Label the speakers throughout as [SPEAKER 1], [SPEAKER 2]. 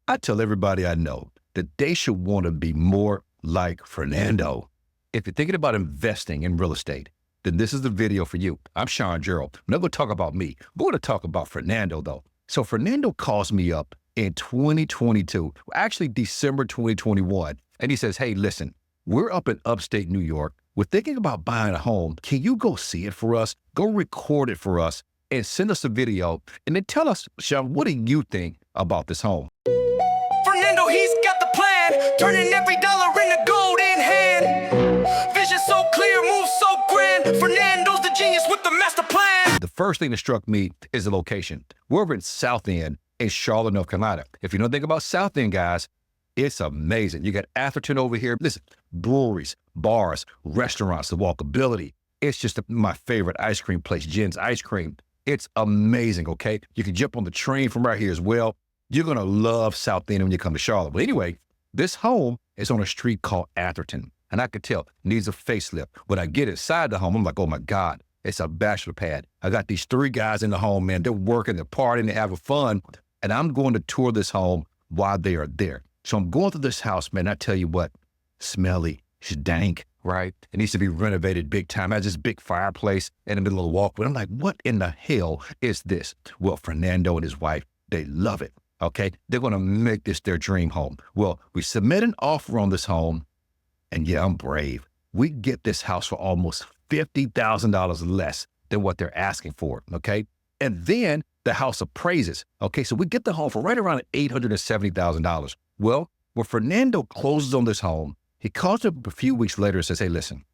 [SPEAKER 1] I tell everybody I know that they should want to be more like Fernando. If you're thinking about investing in real estate, then this is the video for you. I'm Sean Gerald. I'm not going to talk about me. We're going to talk about Fernando, though. So Fernando calls me up in 2022, actually December 2021, and he says, hey, listen, we're up in upstate New York. We're thinking about buying a home. Can you go see it for us? Go record it for us and send us a video and then tell us, Sean, what do you think about this home?
[SPEAKER 2] Fernando, he's got the plan, turning every dollar into gold in hand. Vision so clear, moves so grand. Fernando's the genius with the master plan.
[SPEAKER 1] The first thing that struck me is the location. We're over in South End in Charlotte, North Carolina. If you don't think about South End, guys, it's amazing. You got Atherton over here. Listen, breweries, bars, restaurants, the walkability. It's just my favorite ice cream place, Jen's Ice Cream. It's amazing, okay? You can jump on the train from right here as well. You're going to love South End when you come to Charlotte. But anyway, this home is on a street called Atherton. And I could tell, needs a facelift. When I get inside the home, I'm like, oh my God, it's a bachelor pad. I got these 3 guys in the home, man. They're working, they're partying, they're having fun. And I'm going to tour this home while they are there. So I'm going through this house, man. I tell you what, smelly, dank, right? It needs to be renovated big time. It has this big fireplace in the middle of the walkway. I'm like, what in the hell is this? Well, Fernando and his wife, they love it. Okay, they're going to make this their dream home. Well, we submit an offer on this home, and yeah, I'm brave. We get this house for almost $50,000 less than what they're asking for, okay? And then the house appraises, okay? So we get the home for right around $870,000. Well, when Fernando closes on this home, he calls up a few weeks later and says, hey, listen,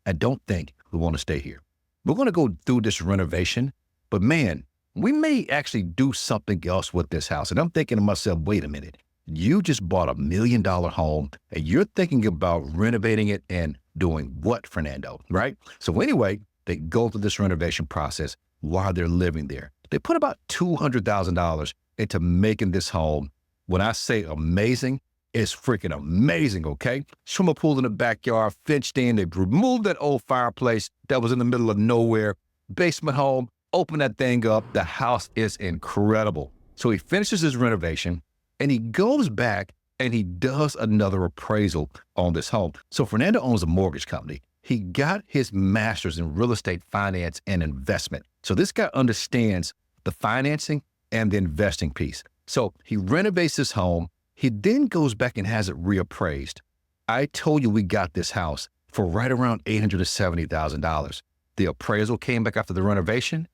[SPEAKER 1] I don't think we want to stay here. We're going to go through this renovation, but man, we may actually do something else with this house. And I'm thinking to myself, wait a minute, you just bought $1 million home and you're thinking about renovating it and doing what, Fernando, right? So anyway, they go through this renovation process while they're living there. They put about $200,000 into making this home. When I say amazing, it's freaking amazing, okay? Swimming pool in the backyard, fenced in. They removed that old fireplace that was in the middle of nowhere, basement home. Open that thing up. The house is incredible. So he finishes his renovation and he goes back and he does another appraisal on this home. So Fernando owns a mortgage company. He got his master's in real estate finance and investment. So this guy understands the financing and the investing piece. So he renovates his home. He then goes back and has it reappraised. I told you we got this house for right around $870,000. The appraisal came back after the renovation,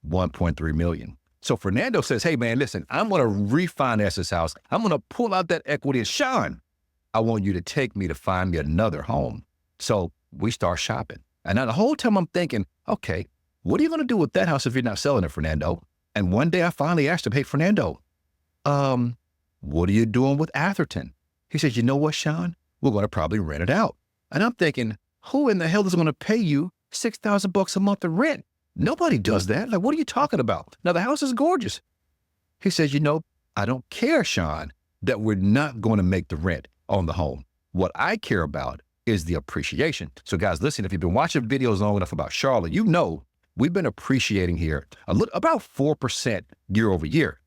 [SPEAKER 1] $1.3 million. So Fernando says, hey man, listen, I'm going to refinance this house. I'm going to pull out that equity. And Sean, I want you to take me to find me another home. So we start shopping. And now the whole time I'm thinking, okay, what are you going to do with that house if you're not selling it, Fernando? And one day I finally asked him, hey, Fernando, what are you doing with Atherton? He says, you know what, Sean? We're going to probably rent it out. And I'm thinking, who in the hell is going to pay you $6,000 a month to rent? Nobody does that. Like, what are you talking about? Now, the house is gorgeous. He says, you know, I don't care, Sean, that we're not going to make the rent on the home. What I care about is the appreciation. So guys, listen, if you've been watching videos long enough about Charlotte, you know we've been appreciating here about 4% year over year.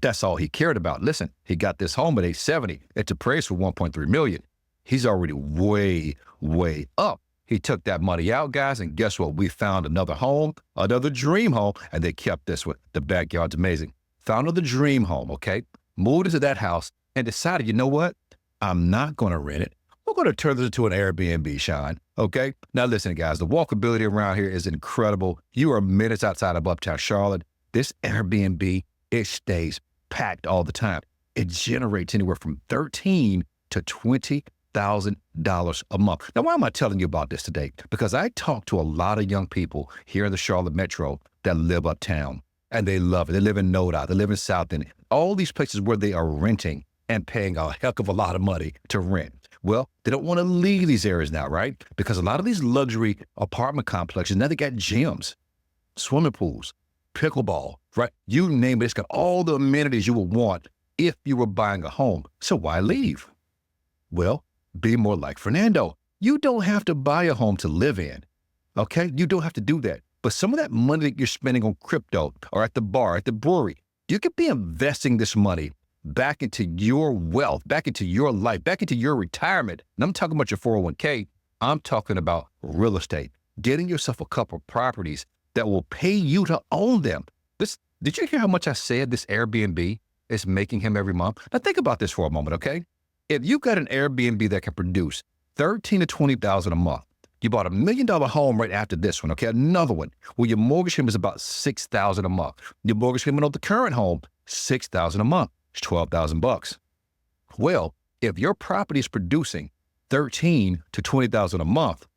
[SPEAKER 1] That's all he cared about. Listen, he got this home at $870. It's appraised for $1.3 million. He's already way, way up. He took that money out, guys, and guess what? We found another home, another dream home, and they kept this one. The backyard's amazing. Found another dream home, okay? Moved into that house and decided, you know what? I'm not going to rent it. We're going to turn this into an Airbnb, Sean, okay? Now listen, guys, the walkability around here is incredible. You are minutes outside of Uptown Charlotte. This Airbnb, it stays packed all the time. It generates anywhere from $13,000 to $20,000 a month. Now, why am I telling you about this today? Because I talk to a lot of young people here in the Charlotte Metro that live uptown, and they love it. They live in NoDa, they live in South End, all these places where they are renting and paying a heck of a lot of money to rent. Well, they don't want to leave these areas now, right? Because a lot of these luxury apartment complexes, now they got gyms, swimming pools, pickleball, right? You name it, it's got all the amenities you would want if you were buying a home. So why leave? Well, be more like Fernando. You don't have to buy a home to live in, okay? You don't have to do that. But some of that money that you're spending on crypto or at the bar, at the brewery, you could be investing this money back into your wealth, back into your life, back into your retirement. And I'm talking about your 401k. I'm talking about real estate, getting yourself a couple of properties that will pay you to own them. Did you hear how much I said this Airbnb is making him every month? Now think about this for a moment, okay? If you got an Airbnb that can produce $13,000 to $20,000 a month, you bought $1 million home right after this one, okay? Another one where your mortgage payment is about $6,000 a month. Your mortgage payment on the current home, $6,000 a month. It's $12,000. Well, if your property is producing $13,000 to $20,000 a month,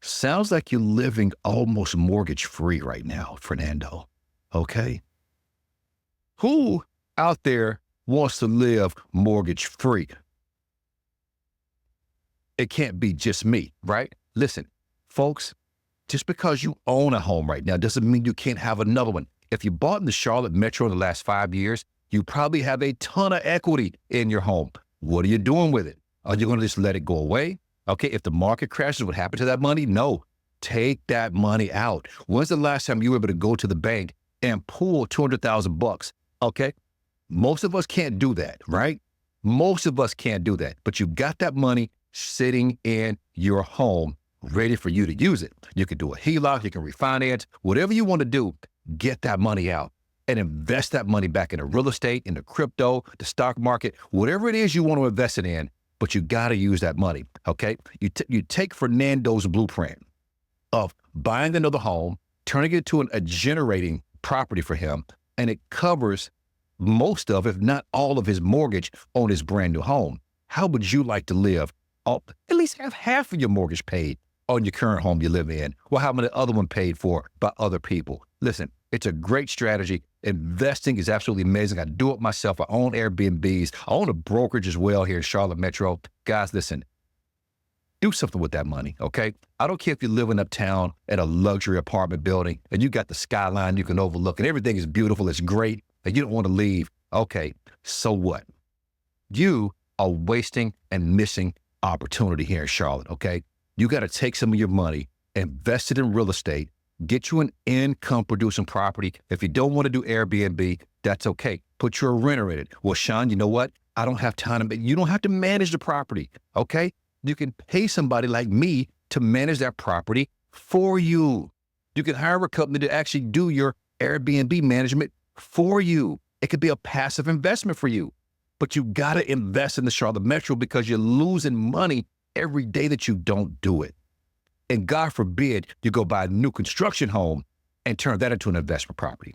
[SPEAKER 1] sounds like you're living almost mortgage free right now, Fernando. Okay? Who out there wants to live mortgage free? It can't be just me, right? Listen, folks, just because you own a home right now doesn't mean you can't have another one. If you bought in the Charlotte Metro in the last 5 years, you probably have a ton of equity in your home. What are you doing with it? Are you going to just let it go away? Okay, if the market crashes, what happened to that money? No, take that money out. When's the last time you were able to go to the bank and pull $200,000? Okay, most of us can't do that, right? Most of us can't do that, but you got that money sitting in your home, ready for you to use it. You can do a HELOC, you can refinance, whatever you want to do, get that money out and invest that money back into real estate, into crypto, the stock market, whatever it is you want to invest it in, but you got to use that money, okay? You take Fernando's blueprint of buying another home, turning it into a generating property for him, and it covers most of, if not all of his mortgage on his brand new home. How would you like to live? At least have half of your mortgage paid on your current home you live in, while having the other one paid for by other people. Listen, it's a great strategy. Investing is absolutely amazing. I do it myself. I own Airbnbs. I own a brokerage as well here in Charlotte Metro. Guys, listen, do something with that money, okay? I don't care if you're living uptown at a luxury apartment building and you got the skyline you can overlook and everything is beautiful, it's great, and you don't want to leave. Okay, so what? You are wasting and missing opportunity here in Charlotte, okay? You got to take some of your money, invest it in real estate, get you an income producing property. If you don't want to do Airbnb, that's okay. Put your renter in it. Well, Sean, you know what? I don't have time to, you don't have to manage the property, okay? You can pay somebody like me to manage that property for you. You can hire a company to actually do your Airbnb management for you. It could be a passive investment for you, but you got to invest in the Charlotte Metro because you're losing money every day that you don't do it. And God forbid you go buy a new construction home and turn that into an investment property.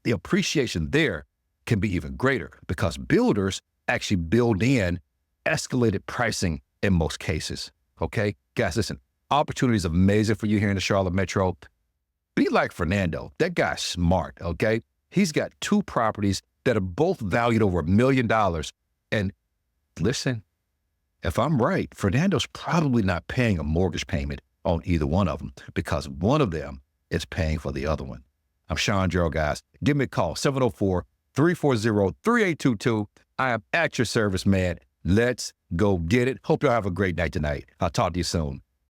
[SPEAKER 1] The appreciation there can be even greater because builders actually build in escalated pricing in most cases, okay? Guys, listen, opportunity is amazing for you here in the Charlotte Metro. Be like Fernando. That guy's smart, okay? He's got 2 properties that are both valued over $1 million. And listen, if I'm right, Fernando's probably not paying a mortgage payment on either one of them because one of them is paying for the other one. I'm Sean Gerald, guys. Give me a call, 704-340-3822. I am at your service, man. Let's go get it. Hope y'all have a great night tonight. I'll talk to you soon.